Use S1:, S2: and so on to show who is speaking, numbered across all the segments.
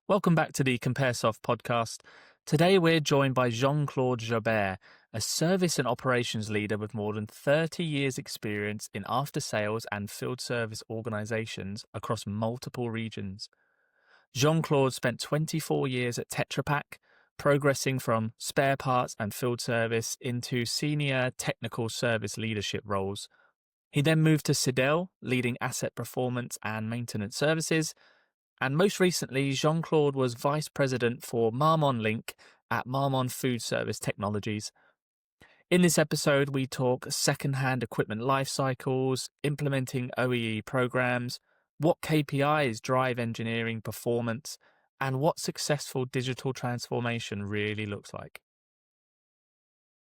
S1: Welcome back to the Comparesoft podcast. Today we're joined by Jean-Claude Jobard, a service and operations leader with more than 30 years experience in after-sales and field service organizations across multiple regions. Jean-Claude spent 24 years at Tetra Pak, progressing from spare parts and field service into senior technical service leadership roles. He then moved to Sidel, leading asset performance and maintenance services. And most recently, Jean-Claude was Vice President for Marmon Link at Marmon Food Service Technologies. In this episode, we talk second-hand equipment life cycles, implementing OEE programs, what KPIs drive engineering performance, and what successful digital transformation really looks like.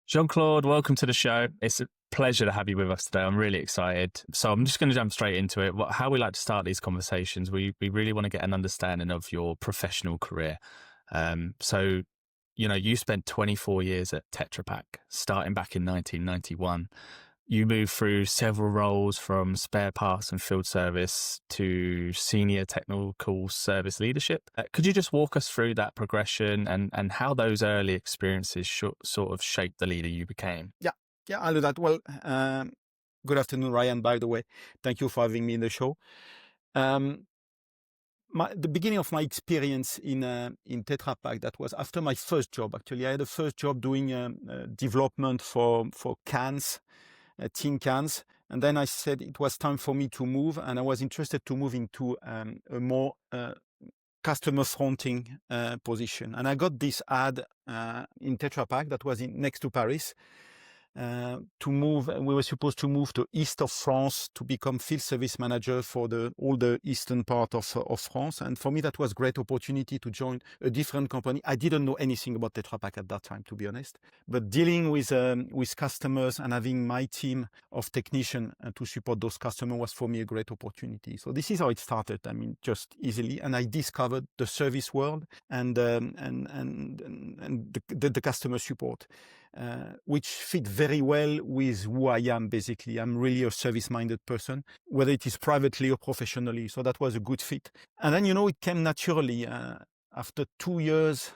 S1: Jean-Claude, welcome to the show. It's a pleasure to have you with us today. I'm really excited. So I'm just going to jump straight into it. How we like to start these conversations, we really want to get an understanding of your professional career. So, you spent 24 years at Tetra Pak, starting back in 1991. You moved through several roles from spare parts and field service to senior technical service leadership. Could you just walk us through that progression and how those early experiences sort of shaped the leader you became?
S2: Yeah, I'll do that. Well, good afternoon, Ryan, by the way. Thank you for having me in the show. The beginning of my experience in Tetra Pak, that was after my first job, actually. I had a first job doing development for cans, tin cans. And then I said it was time for me to move, and I was interested to move into a more customer fronting position. And I got this ad in Tetra Pak that was next to Paris. To move, we were supposed to move to east of France to become field service manager for all the eastern part of France. And for me, that was a great opportunity to join a different company. I didn't know anything about Tetra Pak at that time, to be honest. But dealing with customers and having my team of technicians to support those customers was for me a great opportunity. So this is how it started. I mean, just easily, and I discovered the service world and the customer support, which fit very well with who I am, basically. I'm really a service-minded person, whether it is privately or professionally. So that was a good fit. And then, it came naturally. After 2 years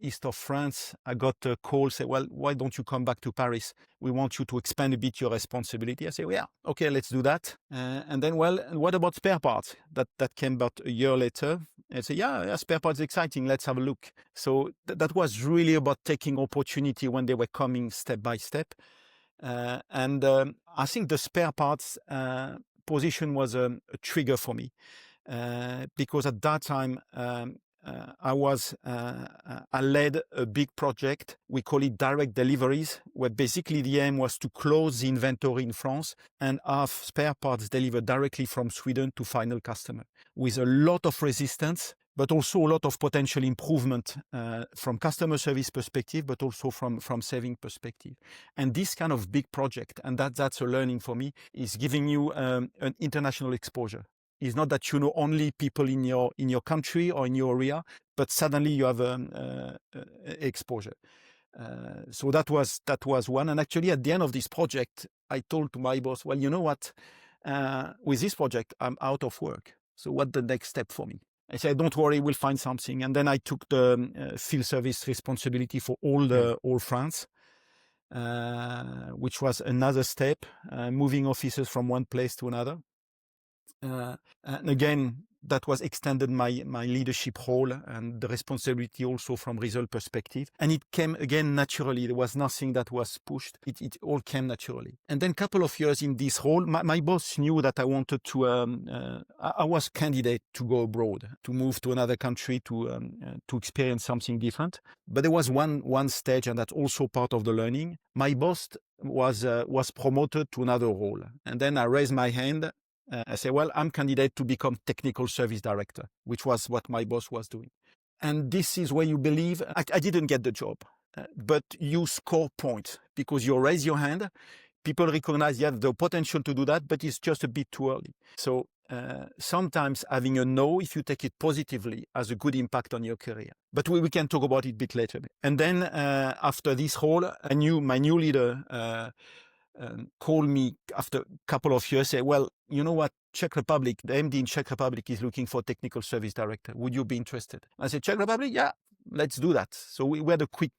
S2: east of France, I got a call, say, well, why don't you come back to Paris? We want you to expand a bit your responsibility. I say, well, yeah, okay, let's do that. And then, well, what about spare parts? That came about a year later. I say, yeah, spare parts is exciting. Let's have a look. So that was really about taking opportunity when they were coming step by step. And I think the spare parts position was a trigger for me because at that time, I led a big project. We call it direct deliveries, where basically the aim was to close the inventory in France and have spare parts delivered directly from Sweden to final customer, with a lot of resistance, but also a lot of potential improvement from customer service perspective, but also from saving perspective. And this kind of big project, and that's a learning for me, is giving you an international exposure. It's not that you know only people in your country or in your area, but suddenly you have exposure. So that was one. And actually, at the end of this project, I told to my boss, well, you know what? With this project, I'm out of work. So what's the next step for me? I said, don't worry, we'll find something. And then I took the field service responsibility for all France, which was another step, moving offices from one place to another. And again, that was extended my leadership role and the responsibility also from result perspective. And it came again naturally. There was nothing that was pushed. It all came naturally. And then a couple of years in this role, my boss knew that I wanted to, I was candidate to go abroad, to move to another country, to experience something different. But there was one stage, and that's also part of the learning. My boss was promoted to another role. And then I raised my hand. I say, well, I'm candidate to become technical service director, which was what my boss was doing. And this is where you believe, I didn't get the job, but you score points because you raise your hand. People recognize you have the potential to do that, but it's just a bit too early. So sometimes having a no, if you take it positively, has a good impact on your career. But we can talk about it a bit later. And then after this role, my new leader call me after a couple of years, say, well, you know what, Czech Republic, the MD in Czech Republic is looking for a technical service director. Would you be interested? I said, Czech Republic? Yeah, let's do that. So we had a quick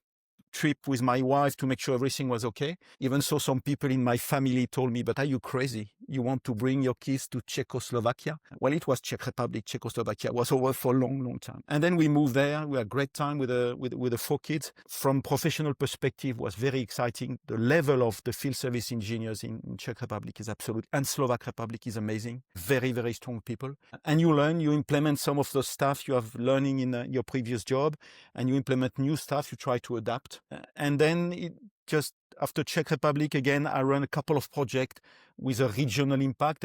S2: trip with my wife to make sure everything was okay. Even so, some people in my family told me, but are you crazy? You want to bring your kids to Czechoslovakia? Well, it was Czech Republic. Czechoslovakia was over for a long, long time. And then we moved there. We had a great time with the 4 kids. From professional perspective, was very exciting. The level of the field service engineers in Czech Republic is absolute, and Slovak Republic is amazing. Very, very strong people. And you learn, you implement some of the stuff you have learning in your previous job, and you implement new stuff, you try to adapt. And then just after Czech Republic, again, I ran a couple of projects with a regional impact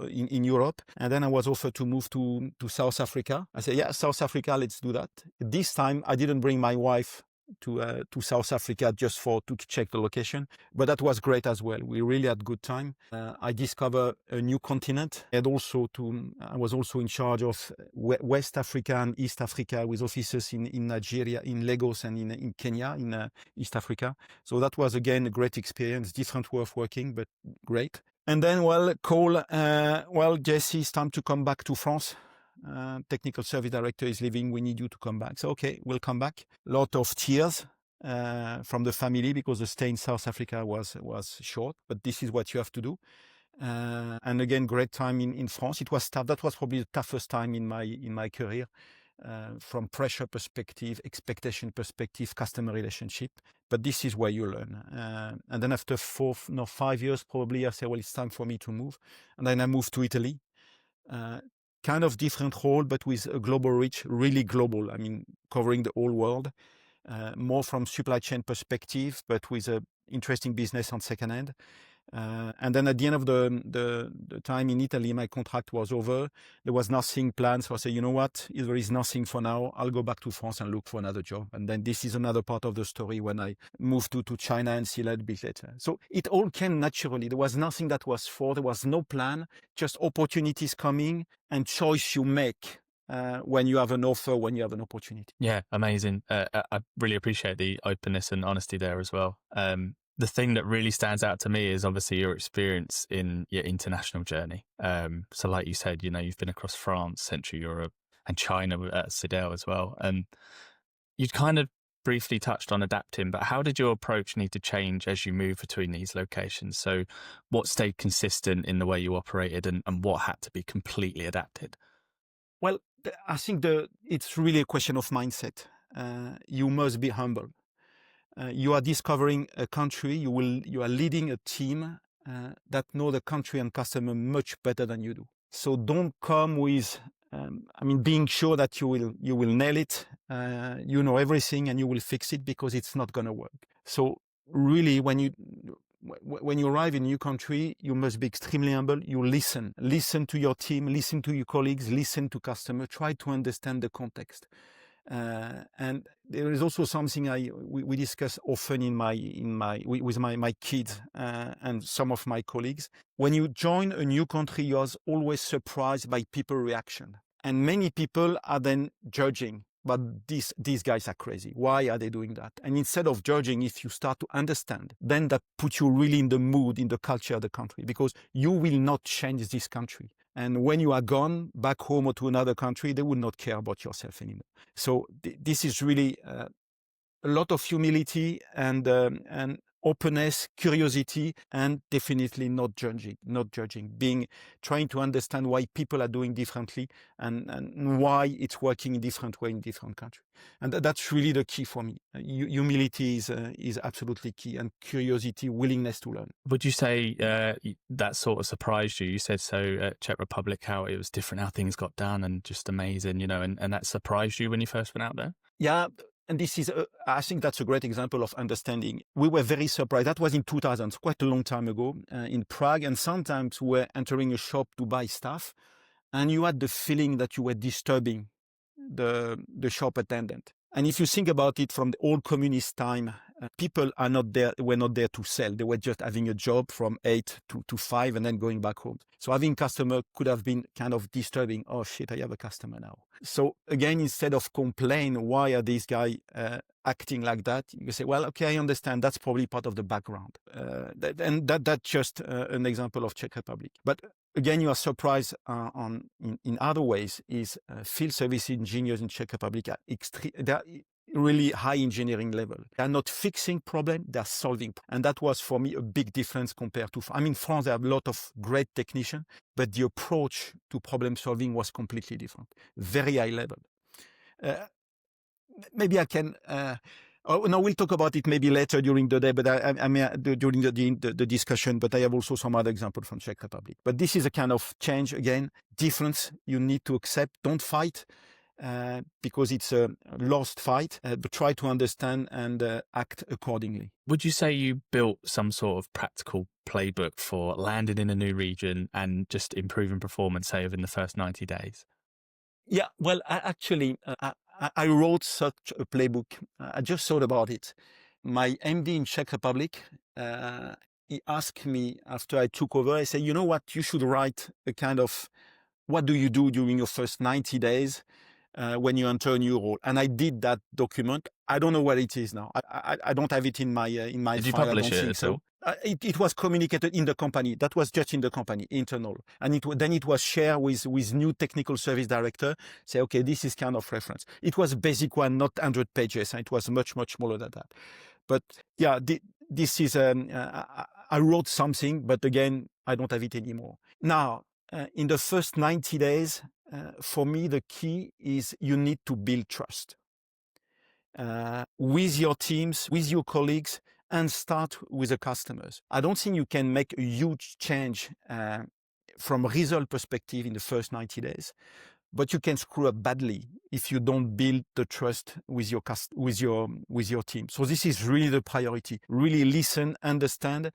S2: in Europe. And then I was offered to move to South Africa. I said, yeah, South Africa, let's do that. This time, I didn't bring my wife to South Africa just to check the location. But that was great as well. We really had a good time. I discovered a new continent. I was also in charge of West Africa and East Africa with offices in Nigeria, in Lagos, and in Kenya, in East Africa. So that was, again, a great experience, different way of working, but great. And then, Cole, Jesse, it's time to come back to France. Technical service director is leaving. We need you to come back. So, okay, we'll come back. Lot of tears from the family because the stay in South Africa was short, but this is what you have to do. And again, great time in France. It was tough. That was probably the toughest time in my career, from pressure perspective, expectation perspective, customer relationship. But this is where you learn. And then after 5 years, probably, I said, well, it's time for me to move. And then I moved to Italy. Kind of different role, but with a global reach, really global. I mean, covering the whole world, more from supply chain perspective, but with a interesting business on second hand. And then at the end of the time in Italy, my contract was over. There was nothing planned. So I said, you know what? If there is nothing for now, I'll go back to France and look for another job. And then this is another part of the story when I moved to China and see that a bit later. So it all came naturally. There was nothing that was there was no plan, just opportunities coming and choice you make. When you have an offer, when you have an opportunity.
S1: Yeah, amazing. I really appreciate the openness and honesty there as well. The thing that really stands out to me is obviously your experience in your international journey. So like you said, you've been across France, Central Europe, and China at Sidel as well. And you kind of briefly touched on adapting, but how did your approach need to change as you move between these locations? So what stayed consistent in the way you operated and what had to be completely adapted?
S2: Well, I think it's really a question of mindset. You must be humble. You are discovering a country. You are leading a team that know the country and customer much better than you do. So don't come with, being sure that you will nail it. You know everything and you will fix it, because it's not going to work. So really, when you arrive in a new country, you must be extremely humble. You listen to your team, listen to your colleagues, listen to customer, try to understand the context. And there is also something we discuss often with my kids and some of my colleagues. When you join a new country, you are always surprised by people reaction, and many people are then judging. But these guys are crazy. Why are they doing that? And instead of judging, if you start to understand, then that puts you really in the mood, in the culture of the country, because you will not change this country. And when you are gone back home or to another country, they will not care about yourself anymore. So this is really a lot of humility and openness, curiosity, and definitely not judging, trying to understand why people are doing differently and why it's working in different way in different countries. And that's really the key for me. Humility is absolutely key, and curiosity, willingness to learn.
S1: Would you say that sort of surprised you? You said so at Czech Republic, how it was different, how things got done, and just amazing, and that surprised you when you first went out there?
S2: Yeah. And this is, I think that's a great example of understanding. We were very surprised. That was in 2000, quite a long time ago, in Prague. And sometimes we were entering a shop to buy stuff, and you had the feeling that you were disturbing the shop attendant. And if you think about it from the old communist time, People were not there to sell. They were just having a job from 8 to 5 and then going back home. So having customer could have been kind of disturbing. Oh shit, I have a customer now. So again, instead of complain, why are these guys acting like that? You say, well, okay, I understand. That's probably part of the background. That's just an example of Czech Republic. But again, you are surprised in other ways is field service engineers in Czech Republic are they're really high engineering level. They're not fixing problem, they're solving. And that was for me a big difference compared to, France, they have a lot of great technicians, but the approach to problem solving was completely different. Very high level. Maybe I can, we'll talk about it maybe later during the day, but I mean, during the discussion, but I have also some other examples from Czech Republic. But this is a kind of change, again, difference you need to accept. Don't fight because it's a lost fight, but try to understand and act accordingly.
S1: Would you say you built some sort of practical playbook for landing in a new region and just improving performance, say, within the first 90 days?
S2: Yeah, well, I wrote such a playbook. I just thought about it. My MD in Czech Republic, he asked me after I took over, I said, you know what, you should write a kind of, what do you do during your first 90 days when you enter a new role? And I did that document. I don't know where it is now. I don't have it in my
S1: Did you
S2: file.
S1: publish
S2: I don't
S1: it
S2: think
S1: at
S2: so.
S1: all?
S2: It was communicated in the company. That was just in the company, internal. And then it was shared with new technical service director. Say, okay, this is kind of reference. It was a basic one, not 100 pages. It was much, much smaller than that. But yeah, this is, I wrote something, but again, I don't have it anymore. Now, in the first 90 days, for me, the key is you need to build trust with your teams, with your colleagues, and start with the customers. I don't think you can make a huge change from a result perspective in the first 90 days, but you can screw up badly if you don't build the trust with your team. So this is really the priority. Really listen, understand,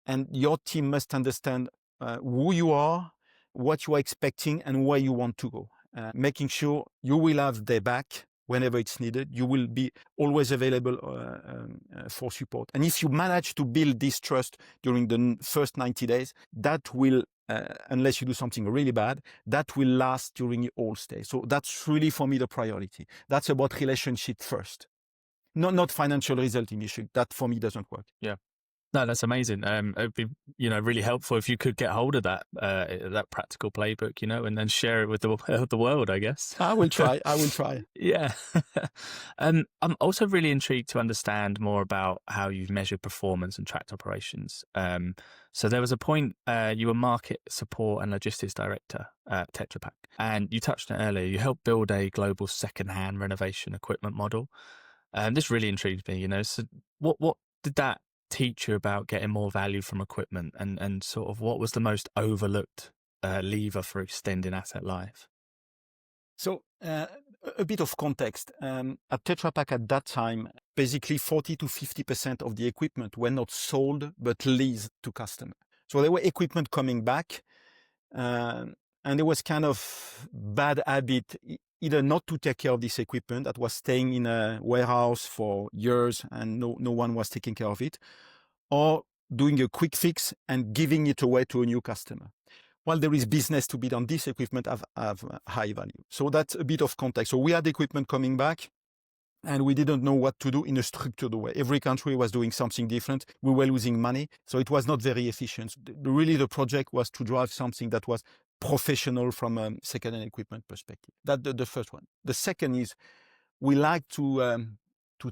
S2: and your team must understand who you are, what you are expecting, and where you want to go. Making sure you will have their back whenever it's needed. You will be always available for support. And if you manage to build this trust during the first 90 days, that will, unless you do something really bad, that will last during your whole stay. So that's really, for me, the priority. That's about relationship first. Not financial result initially. That, for me, doesn't work.
S1: Yeah. No, that's amazing. It'd be, really helpful if you could get hold of that practical playbook, and then share it with the world, I guess.
S2: I will try.
S1: Yeah. I'm also really intrigued to understand more about how you've measured performance and tracked operations. So there was a point you were market support and logistics director at Tetra Pak, and you touched on it earlier. You helped build a global second-hand renovation equipment model. This really intrigued me. So what did that teach you about getting more value from equipment, and sort of what was the most overlooked lever for extending asset life?
S2: So a bit of context. At Tetra Pak at that time, basically 40 to 50% of the equipment were not sold but leased to customers. So there were equipment coming back, and there was kind of bad habit either not to take care of this equipment that was staying in a warehouse for years and no one was taking care of it, or doing a quick fix and giving it away to a new customer. While there is business to be done, this equipment have high value. So that's a bit of context. So we had equipment coming back and we didn't know what to do in a structured way. Every country was doing something different. We were losing money. So it was not very efficient. Really, the project was to drive something that was professional from a second-hand equipment perspective. That's the first one. The second is we like to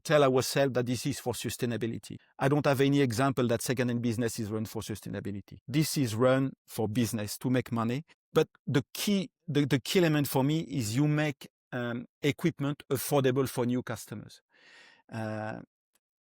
S2: tell ourselves that this is for sustainability. I don't have any example that second-hand business is run for sustainability. This is run for business to make money. But the key element for me is you make equipment affordable for new customers.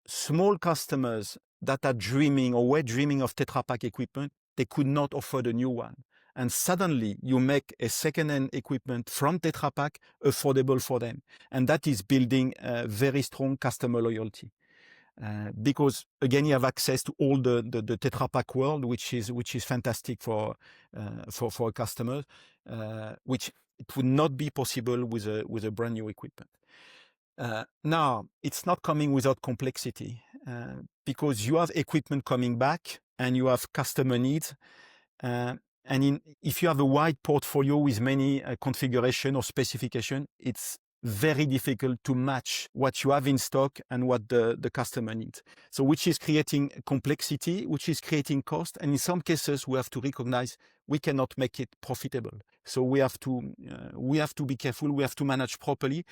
S2: Small customers that are dreaming or were dreaming of Tetra Pak equipment, they could not afford a new one. And suddenly you make a second-hand equipment from Tetra Pak affordable for them. And that is building a very strong customer loyalty. Because again, you have access to all the Tetra Pak world, which is fantastic for customers, which it would not be possible with a brand new equipment. Now, it's not coming without complexity because you have equipment coming back and you have customer needs. If you have a wide portfolio with many configuration or specification, it's very difficult to match what you have in stock and what the customer needs. So which is creating complexity, which is creating cost. And in some cases, we have to recognize we cannot make it profitable. So we have to be careful. We have to manage properly.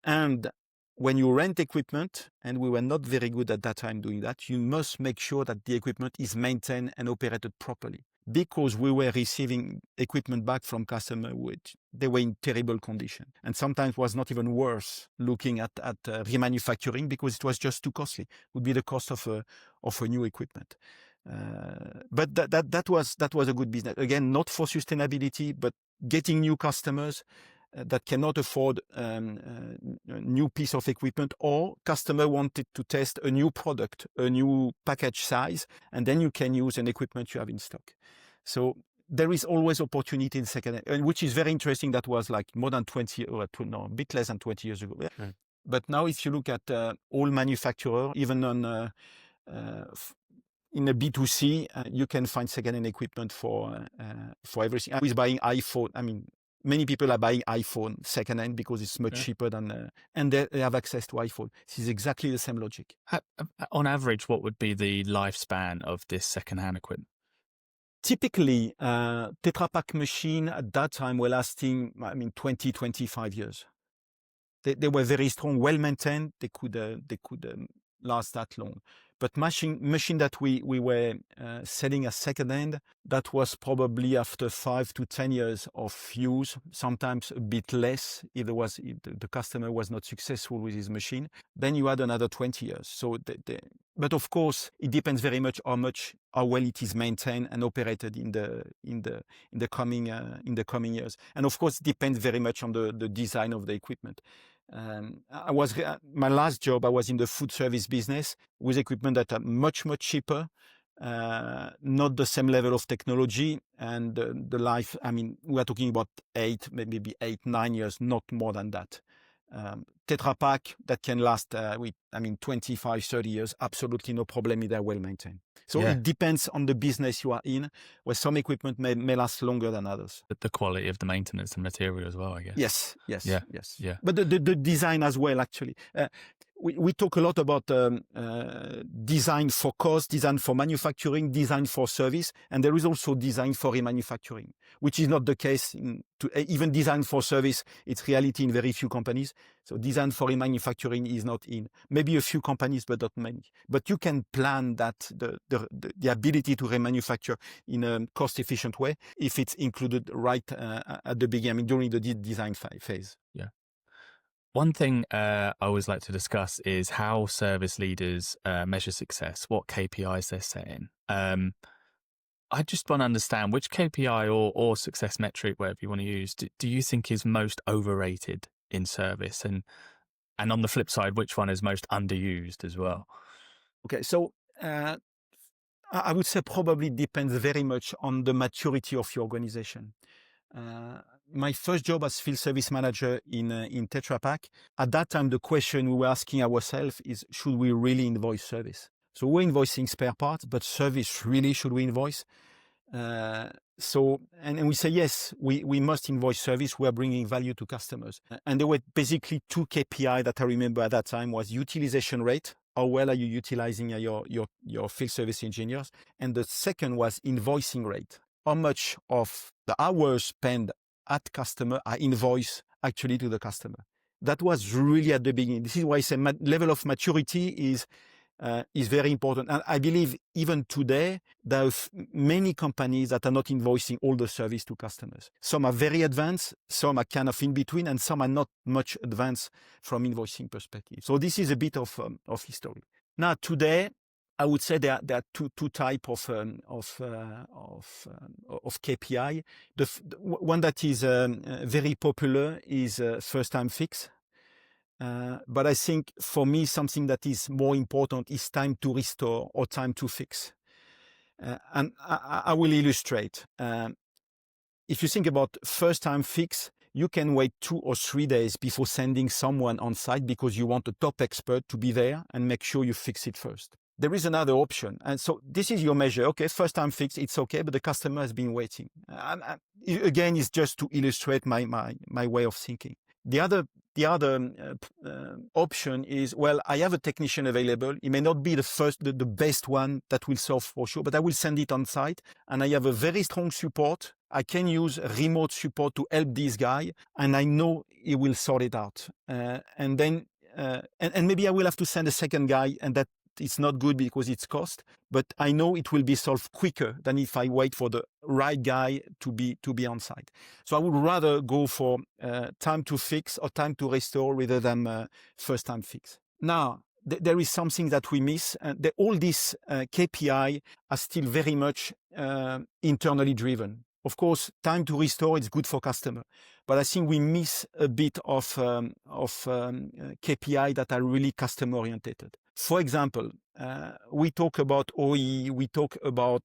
S2: And when you rent equipment, and we were not very good at that time doing that, you must make sure that the equipment is maintained and operated properly. Because we were receiving equipment back from customers, which they were in terrible condition. And sometimes was not even worth looking at remanufacturing because it was just too costly. It would be the cost of a new equipment. But that was a good business. Again, not for sustainability, but getting new customers that cannot afford a new piece of equipment, or customer wanted to test a new product, a new package size, and then you can use an equipment you have in stock. So there is always opportunity in second hand, which is very interesting. That was like more than 20, or no, a bit less than 20 years ago.
S1: Right.
S2: But now if you look at all manufacturers, even on in a B2C, you can find second-hand equipment for everything. I was buying iPhone. I mean, many people are buying iPhone second-hand because it's much cheaper than, and they have access to iPhone. This is exactly the same logic.
S1: On average, what would be the lifespan of this second-hand equipment?
S2: Typically, Tetra Pak machine at that time were lasting, 20, 25 years. They were very strong, well maintained. They could last that long. But machine that we were selling as second-hand, that was probably after 5 to 10 years of use, sometimes a bit less if the customer was not successful with his machine. Then you had another 20 years. So, but of course, it depends very much how well it is maintained and operated in the coming years. And of course, it depends very much on the design of the equipment. My last job, I was in the food service business with equipment that are much, much cheaper, not the same level of technology, and the life, we are talking about 8, 9 years, not more than that. Tetra Pak that can last 25, 30 years, absolutely no problem if they're well maintained. So it depends on the business you are in, where some equipment may last longer than others.
S1: But the quality of the maintenance and material as well, I guess.
S2: Yes. But the design as well, actually. We talk a lot about design for cost, design for manufacturing, design for service, and there is also design for remanufacturing, which is not the case even design for service. It's reality in very few companies. So design for remanufacturing is not in maybe a few companies, but not many. But you can plan that the ability to remanufacture in a cost-efficient way if it's included right at the beginning, during the design phase.
S1: Yeah. One thing I always like to discuss is how service leaders measure success, what KPIs they're setting. I just want to understand which KPI or success metric, whatever you want to use, do you think is most overrated in service? And on the flip side, which one is most underused as well?
S2: Okay, so I would say probably depends very much on the maturity of your organization. My first job as field service manager in Tetra Pak, at that time, the question we were asking ourselves is, should we really invoice service? So we're invoicing spare parts, but service really, should we invoice? And we say, yes, we must invoice service. We are bringing value to customers. And there were basically 2 KPI that I remember at that time was utilization rate. How well are you utilizing your field service engineers? And the second was invoicing rate. How much of the hours spent at customer are invoiced actually to the customer? That was really at the beginning. This is why I say level of maturity is very important. And I believe even today, there are many companies that are not invoicing all the service to customers. Some are very advanced, some are kind of in between, and some are not much advanced from invoicing perspective. So this is a bit of history. Now today, I would say there are two type of KPI. The one that is very popular is first time fix. But I think for me, something that is more important is time to restore or time to fix. And I will illustrate. If you think about first time fix, you can wait 2 or 3 days before sending someone on site because you want a top expert to be there and make sure you fix it first. There is another option. And so this is your measure. Okay, first time fix, it's okay, but the customer has been waiting. Again, it's just to illustrate my way of thinking. The other option is, well, I have a technician available. It may not be the best one that will solve for sure, but I will send it on site, and I have a very strong support. I can use remote support to help this guy, and I know he will sort it out. And then maybe I will have to send a second guy, and that it's not good because it's cost, but I know it will be solved quicker than if I wait for the right guy to be on site. So I would rather go for time to fix or time to restore rather than first time fix. Now, there is something that we miss. All these KPI are still very much internally driven. Of course, time to restore is good for customer, but I think we miss a bit of KPI that are really customer oriented. For example, we talk about OEE, we talk about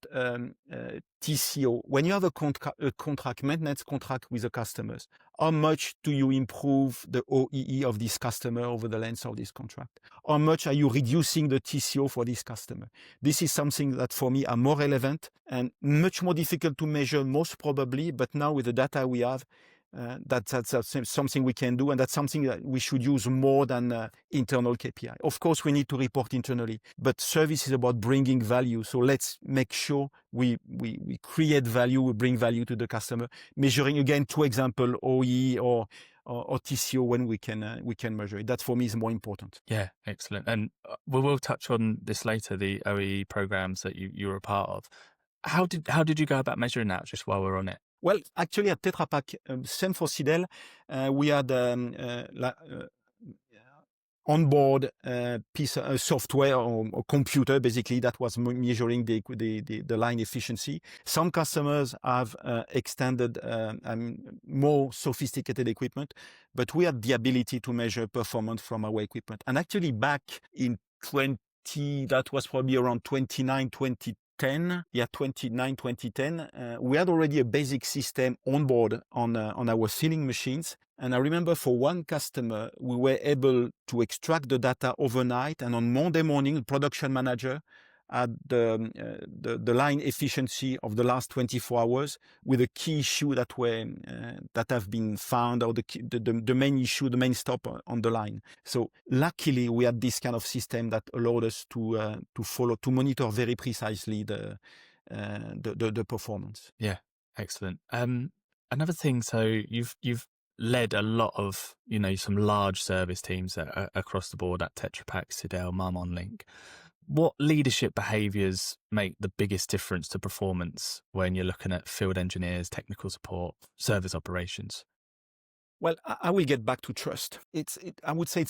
S2: TCO. When you have a contract, maintenance contract with the customers, how much do you improve the OEE of this customer over the length of this contract? How much are you reducing the TCO for this customer? This is something that for me are more relevant and much more difficult to measure most probably, but now with the data we have, that's something we can do, and that's something that we should use more than internal KPI. Of course, we need to report internally, but service is about bringing value. So let's make sure we create value, we bring value to the customer. Measuring again, 2 examples, OE or TCO when we can measure it. That for me is more important.
S1: Yeah, excellent. And we will touch on this later, the OE programs that you were a part of. How did you go about measuring that? Just while we're on it.
S2: Well, actually at Tetra Pak, same for Sidel, we had onboard piece of software or computer, basically, that was measuring the line efficiency. Some customers have extended more sophisticated equipment, but we had the ability to measure performance from our equipment. And actually back in that was probably around 2010, we had already a basic system on board on our filling machines. And I remember for one customer, we were able to extract the data overnight, and on Monday morning, the production manager had the line efficiency of the last 24 hours with a key issue that have been found, or the main issue, the main stop on the line. So luckily, we had this kind of system that allowed us to monitor very precisely the performance.
S1: Yeah, excellent. Another thing, so you've led a lot of some large service teams across the board at Tetra Pak, Sidel, Marmon. What leadership behaviors make the biggest difference to performance when you're looking at field engineers, technical support, service operations?
S2: Well, I will get back to trust. I would say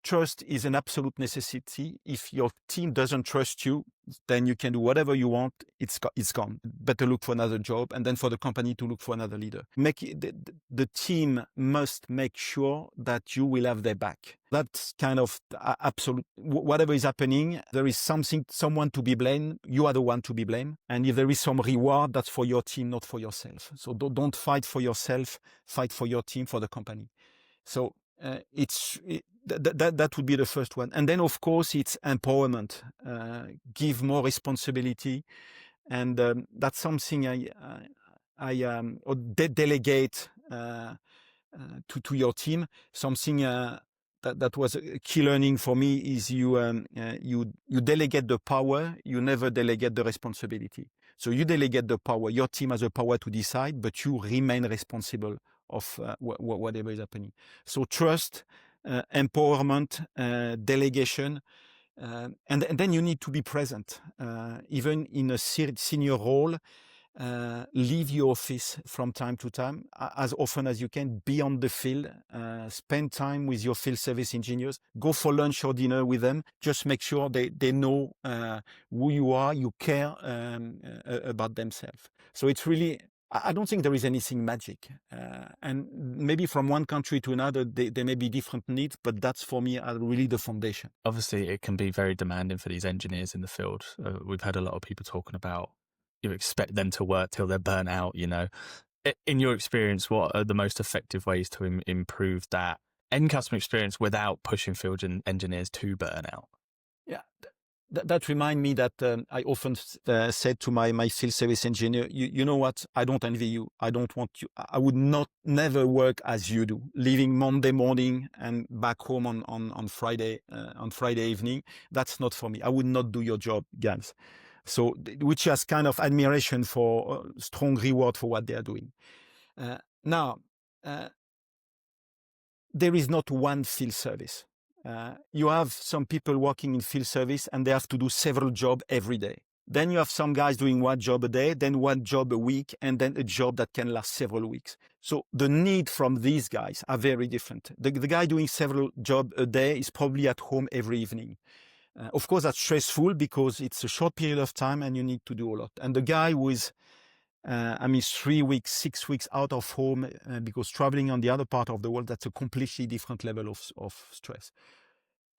S2: trust is an absolute necessity. If your team doesn't trust you, then you can do whatever you want. It's gone. Better look for another job, and then for the company to look for another leader. The team must make sure that you will have their back. That's kind of absolute. Whatever is happening, there is someone to be blamed. You are the one to be blamed. And if there is some reward, that's for your team, not for yourself. So don't fight for yourself. Fight for your team, for the company. So that would be the first one. And then, of course, it's empowerment. Give more responsibility. And that's something I delegate to your team. Something that was a key learning for me is you delegate the power, you never delegate the responsibility. So you delegate the power. Your team has the power to decide, but you remain responsible of whatever is happening. So trust, empowerment, delegation, and then you need to be present. Even in a senior role, leave your office from time to time, as often as you can. Be on the field, spend time with your field service engineers, go for lunch or dinner with them. Just make sure they know who you are, you care about themselves. So it's really, I don't think there is anything magic. And maybe from one country to another, there may be different needs, but that's for me really the foundation.
S1: Obviously, it can be very demanding for these engineers in the field. We've had a lot of people talking about you expect them to work till they're burnt out, In your experience, what are the most effective ways to improve that end customer experience without pushing field engineers to burnout?
S2: Yeah, that remind me that I often said to my field service engineer, you know what? I don't envy you. I don't want you. I would never work as you do, leaving Monday morning and back home on Friday evening. That's not for me. I would not do your job, guys. So, which has kind of admiration for strong reward for what they are doing. Now, there is not one field service. You have some people working in field service and they have to do several jobs every day. Then you have some guys doing one job a day, then one job a week, and then a job that can last several weeks. So the need from these guys are very different. The guy doing several jobs a day is probably at home every evening. Of course, that's stressful because it's a short period of time and you need to do a lot. And the guy who is 3 weeks, 6 weeks out of home because traveling on the other part of the world, that's a completely different level of stress.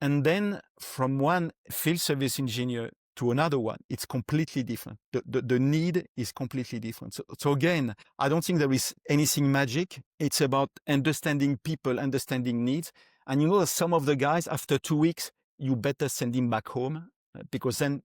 S2: And then from one field service engineer to another one, it's completely different. The need is completely different. So again, I don't think there is anything magic. It's about understanding people, understanding needs. And you know, some of the guys, after 2 weeks, you better send him back home because then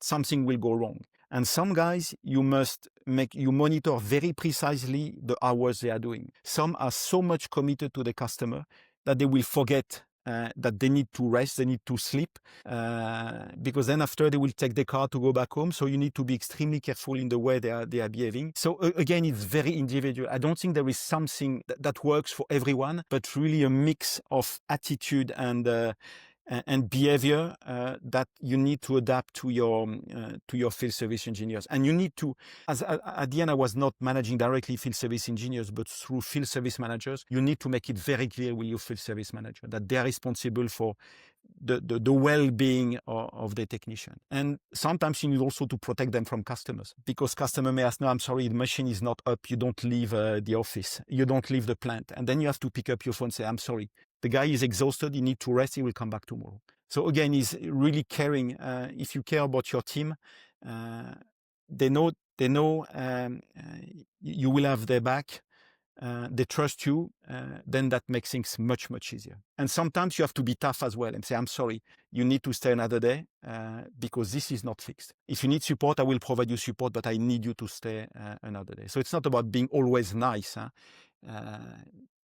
S2: something will go wrong. And some guys, you monitor very precisely the hours they are doing. Some are so much committed to the customer that they will forget that they need to rest, they need to sleep, because then after they will take the car to go back home. So you need to be extremely careful in the way they are behaving. So again, it's very individual. I don't think there is something that works for everyone, but really a mix of attitude and behavior that you need to adapt to your field service engineers. And you need to, at the end, I was not managing directly field service engineers, but through field service managers, you need to make it very clear with your field service manager that they are responsible for the well-being of the technician. And sometimes you need also to protect them from customers, because customer may ask, no, I'm sorry, the machine is not up. You don't leave the office. You don't leave the plant. And then you have to pick up your phone and say, I'm sorry, the guy is exhausted. He needs to rest. He will come back tomorrow. So again, he's really caring. If you care about your team, they know you will have their back. They trust you, then that makes things much, much easier. And sometimes you have to be tough as well and say, I'm sorry, you need to stay another day because this is not fixed. If you need support, I will provide you support, but I need you to stay another day. So it's not about being always nice.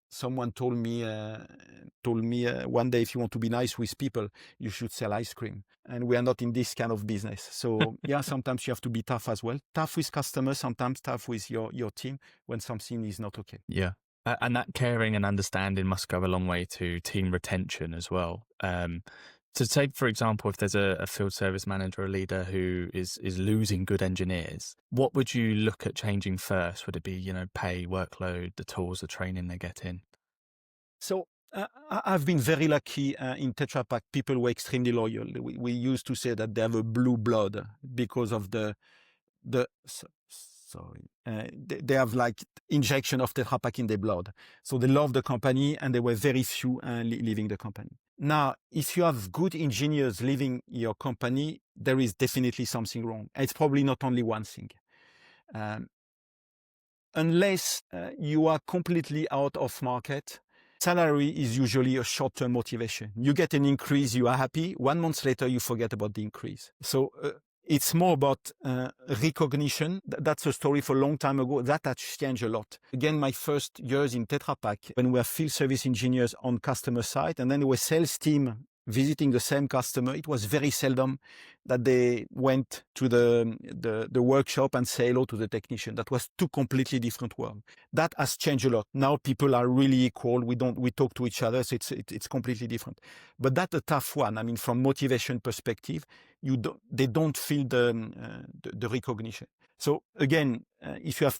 S2: Someone told me one day, if you want to be nice with people, you should sell ice cream. And we are not in this kind of business. So yeah, sometimes you have to be tough as well. Tough with customers, sometimes tough with your team when something is not okay.
S1: Yeah. And that caring and understanding must go a long way to team retention as well. So say, for example, if there's a field service manager or leader who is losing good engineers, what would you look at changing first? Would it be, pay, workload, the tools, the training they get in?
S2: So I've been very lucky in Tetra Pak. People were extremely loyal. We used to say that they have a blue blood because of they have like injection of Tetra Pak in their blood. So they love the company and there were very few leaving the company. Now, if you have good engineers leaving your company, there is definitely something wrong. It's probably not only one thing. Unless you are completely out of market, salary is usually a short-term motivation. You get an increase, you are happy. 1 month later, you forget about the increase. So it's more about recognition. That's a story for a long time ago. That has changed a lot. Again, my first years in Tetra Pak, when we were field service engineers on customer side, and then there were sales team visiting the same customer, it was very seldom that they went to the workshop and say hello to the technician. That was two completely different worlds. That has changed a lot. Now people are really equal. We talk to each other, so it's completely different. But that's a tough one. I mean, from motivation perspective, they don't feel the recognition. So again, if you have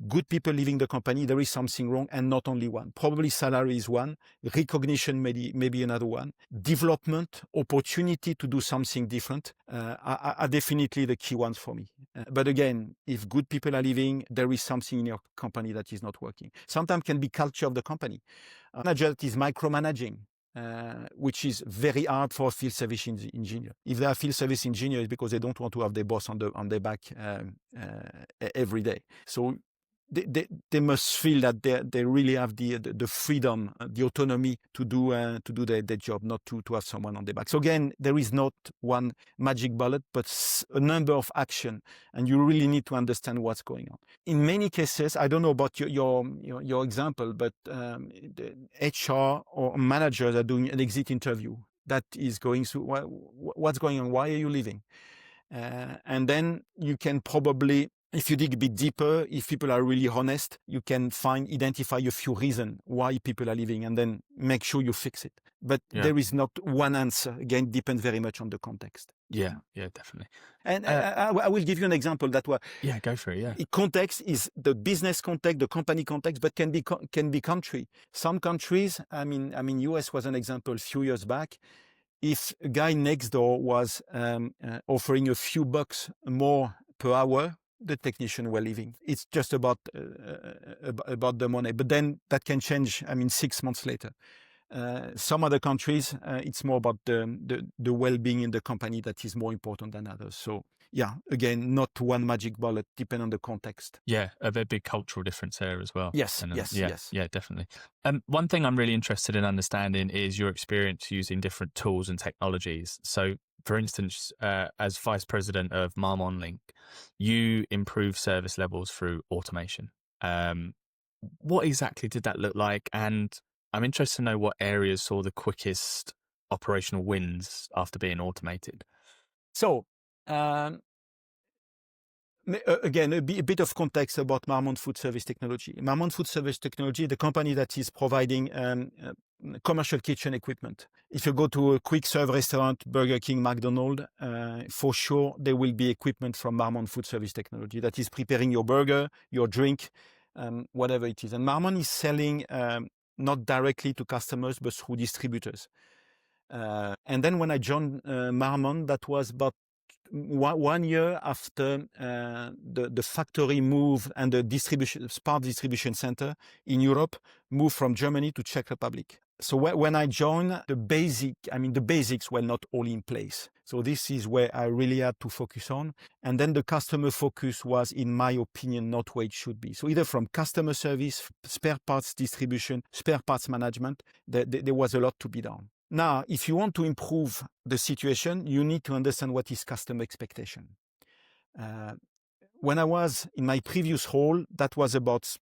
S2: good people leaving the company, there is something wrong, and not only one. Probably salary is one, recognition maybe another one. Development, opportunity to do something different are definitely the key ones for me. But again, if good people are leaving, there is something in your company that is not working. Sometimes can be culture of the company. Manager that is micromanaging. Which is very hard for a field service engineer. If they are field service engineers, because they don't want to have their boss on their back every day. So they must feel that they really have the freedom, the autonomy to do their job, not to have someone on their back. So again, there is not one magic bullet, but a number of action, and you really need to understand what's going on. In many cases, I don't know about your example, but the HR or managers are doing an exit interview that is going through what's going on, why are you leaving? And then you can probably, if you dig a bit deeper, if people are really honest, you can identify a few reasons why people are leaving and then make sure you fix it. But there is not one answer. Again, it depends very much on the context.
S1: Yeah, definitely.
S2: And I will give you an example that was.
S1: Yeah, go for it. Yeah.
S2: Context is the business context, the company context, but can be country. Some countries, I mean, US was an example a few years back. If a guy next door was offering a few bucks more per hour, the technician were leaving. It's just about the money. But then that can change, 6 months later. Some other countries, it's more about the well-being in the company that is more important than others. So yeah, again, not one magic bullet, depending on the context.
S1: Yeah, a very big cultural difference there as well.
S2: Yes, yes.
S1: Yeah, definitely. One thing I'm really interested in understanding is your experience using different tools and technologies. So, for instance, as vice president of Marmon Link, you improve service levels through automation. What exactly did that look like? And I'm interested to know what areas saw the quickest operational wins after being automated.
S2: So, again, a bit of context about Marmon Food Service Technology. Marmon Food Service Technology, the company that is providing commercial kitchen equipment. If you go to a quick serve restaurant, Burger King, McDonald's, for sure there will be equipment from Marmon Food Service Technology that is preparing your burger, your drink, whatever it is. And Marmon is selling not directly to customers, but through distributors. And then when I joined Marmon, that was about 1 year after the factory move and the part distribution center in Europe moved from Germany to Czech Republic. So when I joined, the basics were not all in place. So this is where I really had to focus on. And then the customer focus was, in my opinion, not where it should be. So either from customer service, spare parts distribution, spare parts management, there was a lot to be done. Now, if you want to improve the situation, you need to understand what is customer expectation. When I was in my previous role, that was about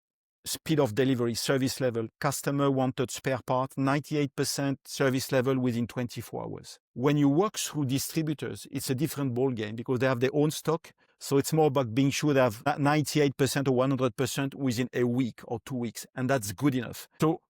S2: speed of delivery, service level. Customer wanted spare part, 98% service level within 24 hours. When you work through distributors, it's a different ballgame because they have their own stock. So it's more about being sure they have 98% or 100% within a week or 2 weeks. And that's good enough. So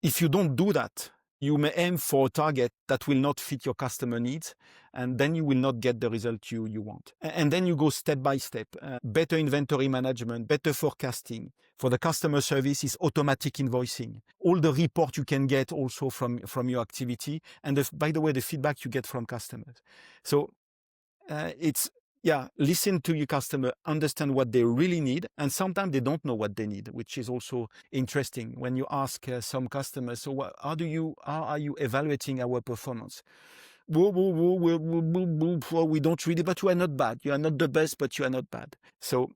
S2: if you don't do that, you may aim for a target that will not fit your customer needs, and then you will not get the result you want. And then you go step by step. Better inventory management, better forecasting. For the customer service is automatic invoicing. All the report you can get also from your activity, and by the way, the feedback you get from customers. So listen to your customer, understand what they really need. And sometimes they don't know what they need, which is also interesting. When you ask some customers, so how are you evaluating our performance? We don't really, but you are not bad. You are not the best, but you are not bad. So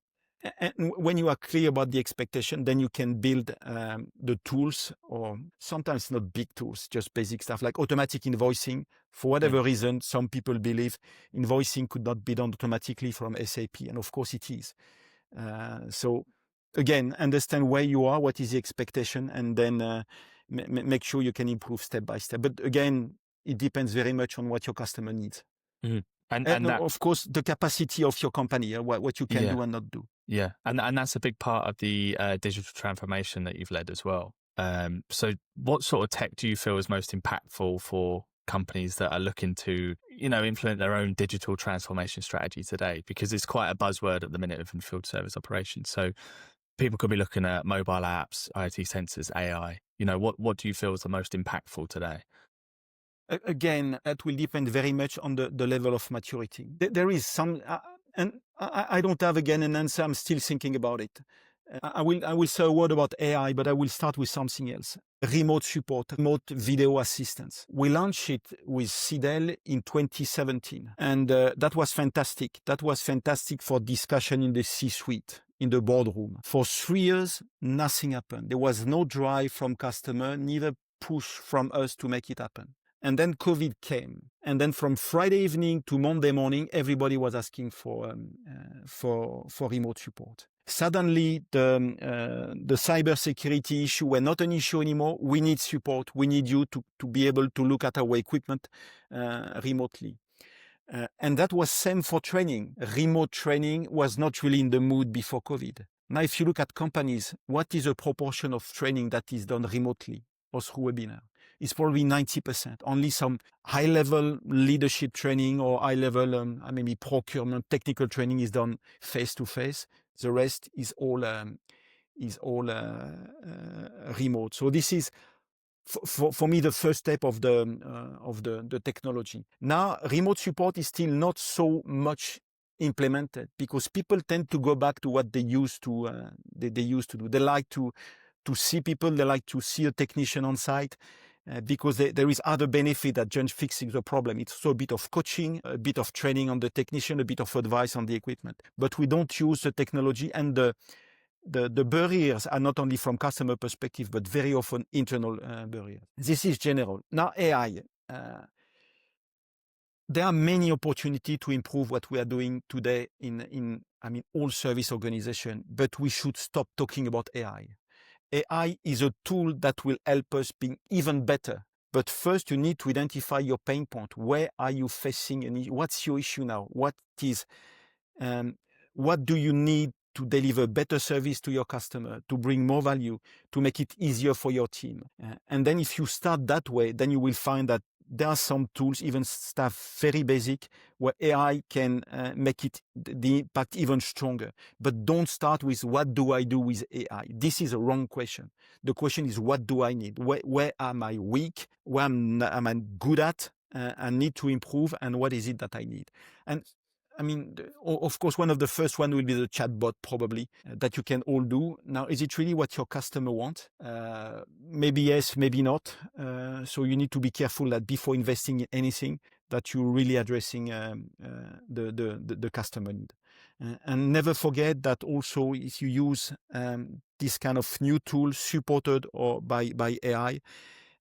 S2: and when you are clear about the expectation, then you can build the tools, or sometimes not big tools, just basic stuff like automatic invoicing. For whatever reason, some people believe invoicing could not be done automatically from SAP, and of course it is. So again, understand where you are, what is the expectation, and then make sure you can improve step by step. But again, it depends very much on what your customer needs.
S1: Mm-hmm. And that,
S2: of course, the capacity of your company, what you can do and not do.
S1: Yeah, and that's a big part of the digital transformation that you've led as well. So what sort of tech do you feel is most impactful for companies that are looking to, implement their own digital transformation strategy today? Because it's quite a buzzword at the minute in field service operations. So people could be looking at mobile apps, IoT sensors, AI. What do you feel is the most impactful today?
S2: Again, that will depend very much on the level of maturity. There is some, and I don't have again an answer. I'm still thinking about it. I will say a word about AI, but I will start with something else. Remote support, remote video assistance. We launched it with CDEL in 2017, and that was fantastic. That was fantastic for discussion in the C-suite. in the boardroom. For 3 years, nothing happened. There was no drive from customer, neither push from us to make it happen. And then COVID came. And then from Friday evening to Monday morning, everybody was asking for remote support. Suddenly, the cybersecurity issue were not an issue anymore. We need support. We need you to be able to look at our equipment remotely. And that was same for training. Remote training was not really in the mood before COVID. Now, if you look at companies, what is the proportion of training that is done remotely or through webinar? It's probably 90%. Only some high-level leadership training or high-level, maybe procurement, technical training is done face-to-face. The rest is all remote. So this is, for me, the first step of the technology. Now, remote support is still not so much implemented because people tend to go back to what they used to do. They like to see people. They like to see a technician on site. Because there is other benefit than just fixing the problem. It's also a bit of coaching, a bit of training on the technician, a bit of advice on the equipment. But we don't use the technology, and the barriers are not only from customer perspective, but very often internal barriers. This is general. Now AI. There are many opportunities to improve what we are doing today in all service organization, but we should stop talking about AI. AI is a tool that will help us be even better. But first, you need to identify your pain point. Where are you facing an issue? What's your issue now? What do you need to deliver better service to your customer, to bring more value, to make it easier for your team? And then if you start that way, then you will find that there are some tools, even stuff very basic, where AI can make the impact even stronger. But don't start with what do I do with AI? This is a wrong question. The question is, what do I need? Where am I weak? Where am I good at? I need to improve, and what is it that I need? And of course, one of the first one will be the chatbot, probably, that you can all do. Now, is it really what your customer wants? Maybe yes, maybe not. So you need to be careful that before investing in anything, that you're really addressing the customer need. And never forget that also, if you use this kind of new tool supported or by AI,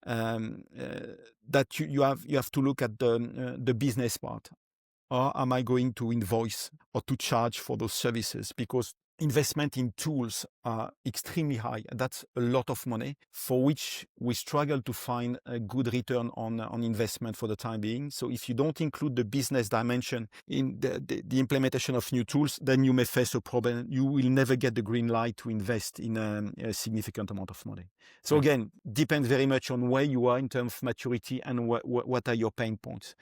S2: that you have to look at the business part. Or am I going to invoice or to charge for those services? Because investment in tools are extremely high. That's a lot of money for which we struggle to find a good return on investment for the time being. So if you don't include the business dimension in the implementation of new tools, then you may face a problem. You will never get the green light to invest in a significant amount of money. So again, depends very much on where you are in terms of maturity and what are your pain points.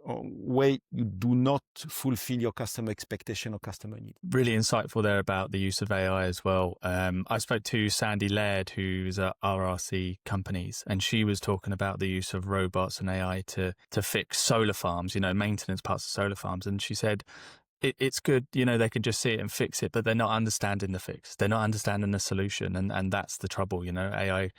S2: Where you do not fulfill your customer expectation or customer need.
S1: Really insightful there about the use of AI as well. I spoke to Sandy Laird, who's at RRC Companies, and she was talking about the use of robots and AI to fix solar farms, maintenance parts of solar farms. And she said, it's good, they can just see it and fix it, but they're not understanding the fix. They're not understanding the solution. And that's the trouble, AI,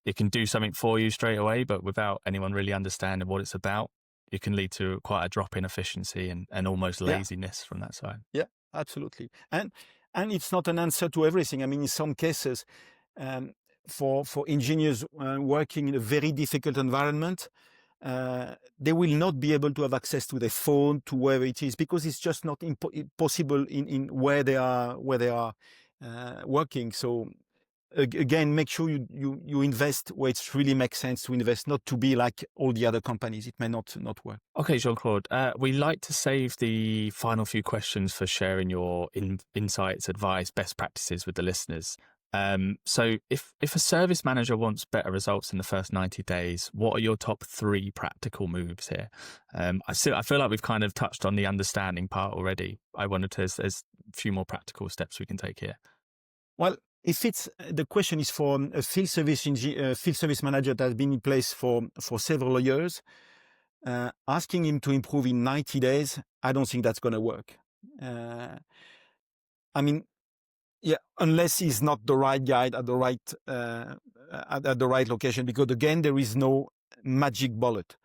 S1: it can do something for you straight away, but without anyone really understanding what it's about, it can lead to quite a drop in efficiency and almost laziness from that side.
S2: Yeah, absolutely. And it's not an answer to everything. In some cases, for engineers working in a very difficult environment, they will not be able to have access to their phone, to wherever it is, because it's just not possible in where they are working. So again, make sure you invest where it really makes sense to invest, not to be like all the other companies. It may not work.
S1: Okay, Jean-Claude, we like to save the final few questions for sharing your insights, advice, best practices with the listeners. So if a service manager wants better results in the first 90 days, what are your top 3 practical moves here? I feel like we've kind of touched on the understanding part already. I wondered if there's a few more practical steps we can take here.
S2: Well, if the question is for a field service manager that has been in place for several years, asking him to improve in 90 days, I don't think that's going to work. Unless he's not the right guy at the right location, because again, there is no magic bullet.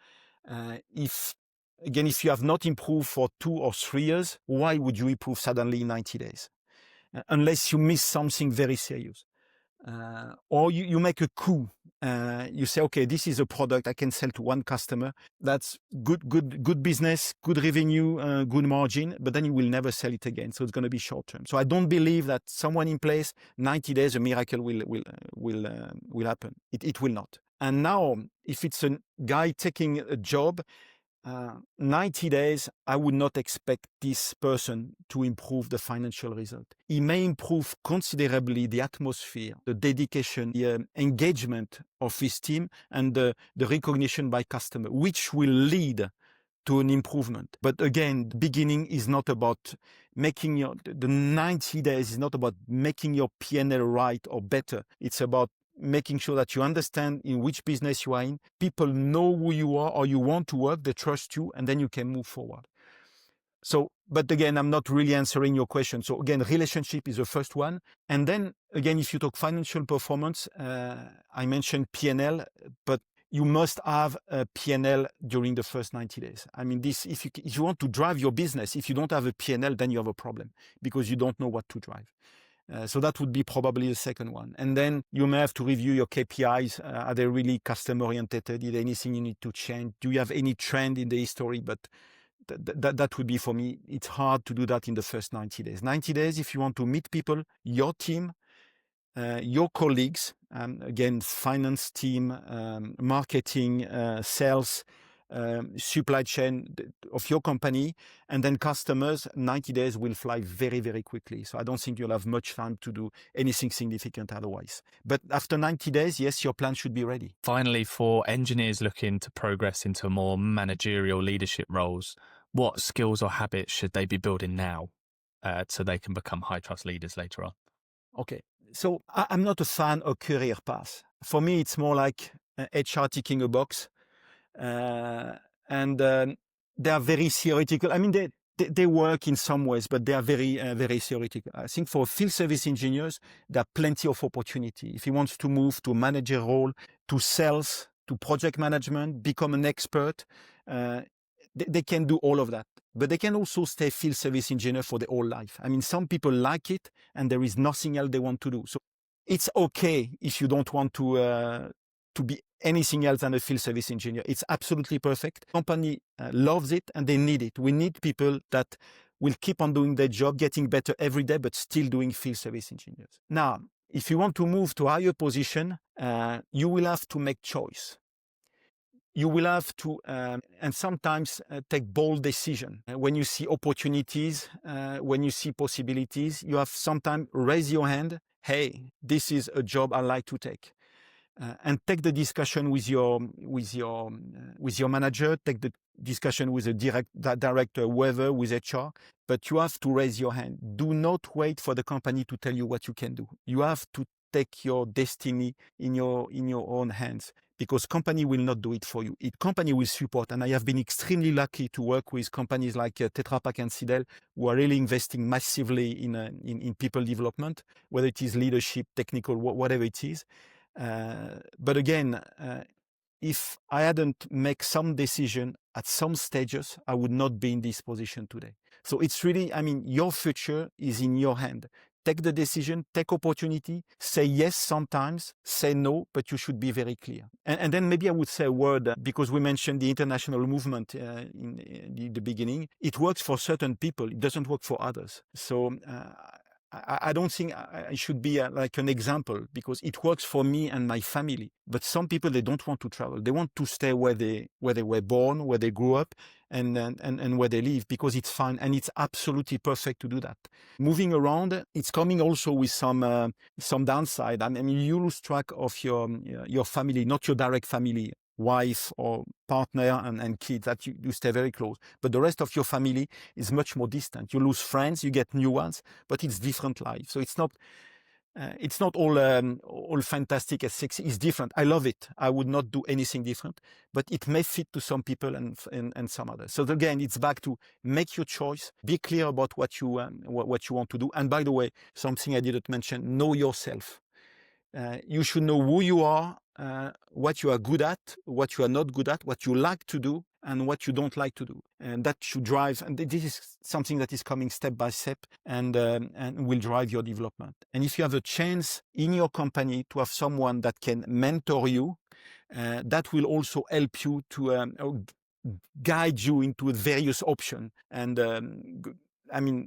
S2: If you have not improved for 2 or 3 years, why would you improve suddenly in 90 days? unless you miss something very serious. Or you make a coup. You say, okay, this is a product I can sell to one customer. That's good business, good revenue, good margin, but then you will never sell it again. So it's going to be short term. So I don't believe that someone in place, 90 days, a miracle will happen. It will not. And now, if it's a guy taking a job, 90 days, I would not expect this person to improve the financial result. He may improve considerably the atmosphere, the dedication, the engagement of his team, and the recognition by customer, which will lead to an improvement. But again, the beginning is not about making the 90 days is not about making your P&L right or better. It's about making sure that you understand in which business you are in. People know who you are or you want to work, they trust you, and then you can move forward. So, but again, I'm not really answering your question. So again, relationship is the first one. And then again, if you talk financial performance, I mentioned P&L, but you must have a P&L during the first 90 days. I mean, this, if you want to drive your business, if you don't have a P&L, then you have a problem because you don't know what to drive. So that would be probably the second one. And then you may have to review your KPIs. Are they really customer oriented? Is there anything you need to change? Do you have any trend in the history? But that would be, for me, it's hard to do that in the first 90 days. 90 days, if you want to meet people, your team, your colleagues, again, finance team, marketing, sales, supply chain of your company, and then customers, 90 days will fly very, very quickly. So I don't think you'll have much time to do anything significant otherwise. But after 90 days, yes, your plan should be ready.
S1: Finally, for engineers looking to progress into more managerial leadership roles, what skills or habits should they be building now so they can become high trust leaders later on?
S2: Okay, so I'm not a fan of career path. For me, it's more like HR ticking a box. And they are very theoretical. I mean, they work in some ways, but they are very, very theoretical. I think for field service engineers, there are plenty of opportunity. If he wants to move to a manager role, to sales, to project management, become an expert, they can do all of that. But they can also stay field service engineer for their whole life. I mean, some people like it, and there is nothing else they want to do. So it's okay if you don't want to be anything else than a field service engineer. It's absolutely perfect. Company loves it and they need it. We need people that will keep on doing their job, getting better every day, but still doing field service engineers. Now, if you want to move to a higher position, you will have to make choice. You will have to, and sometimes take bold decision. When you see opportunities, when you see possibilities, you have sometimes raise your hand. Hey, this is a job I like to take. And take the discussion with your manager, take the discussion with the director, whoever, with HR, but you have to raise your hand. Do not wait for the company to tell you what you can do. You have to take your destiny in your own hands, because company will not do it for you. Company will support, and I have been extremely lucky to work with companies like Tetra Pak and Sidel, who are really investing massively in people development, whether it is leadership, technical, whatever it is. But again, if I hadn't make some decision at some stages, I would not be in this position today. So it's really, I mean, your future is in your hand. Take the decision, take opportunity, say yes sometimes, say no, but you should be very clear. And then maybe I would say a word, because we mentioned the international movement in the beginning. It works for certain people, it doesn't work for others. So I don't think I should be like an example, because it works for me and my family. But some people, they don't want to travel. They want to stay where they were born, where they grew up, and where they live, because it's fun and it's absolutely perfect to do that. Moving around, it's coming also with some downside. I mean, you lose track of your family, not your direct family, wife or partner and kids, that you stay very close. But the rest of your family is much more distant. You lose friends, you get new ones, but it's different life. So it's not all fantastic and sexy. It's different. I love it. I would not do anything different, but it may fit to some people and some others. So again, it's back to make your choice, be clear about what you want to do. And by the way, something I didn't mention, know yourself. You should know who you are, what you are good at, what you are not good at, what you like to do, and what you don't like to do. And that should drive, and this is something that is coming step by step and will drive your development. And if you have a chance in your company to have someone that can mentor you, that will also help you to guide you into various options and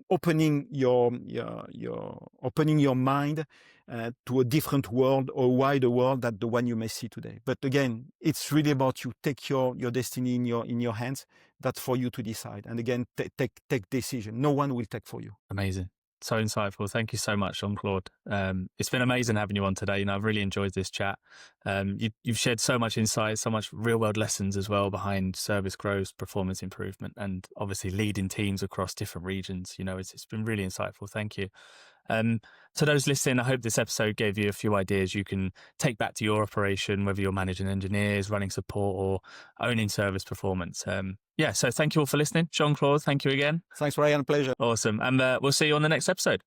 S2: opening your mind to a different world or wider world than the one you may see today. But again, it's really about you take your destiny in your hands. That's for you to decide. And again, take decision. No one will take for you.
S1: Amazing. So insightful. Thank you so much, Jean-Claude. It's been amazing having you on today. I've really enjoyed this chat. You've shared so much insight, so much real world lessons as well behind service growth, performance improvement, and obviously leading teams across different regions. It's been really insightful. Thank you. To those listening, I hope this episode gave you a few ideas you can take back to your operation, whether you're managing engineers, running support, or owning service performance. So thank you all for listening. Jean-Claude, thank you again.
S2: Thanks, Ryan. Pleasure.
S1: Awesome. And we'll see you on the next episode.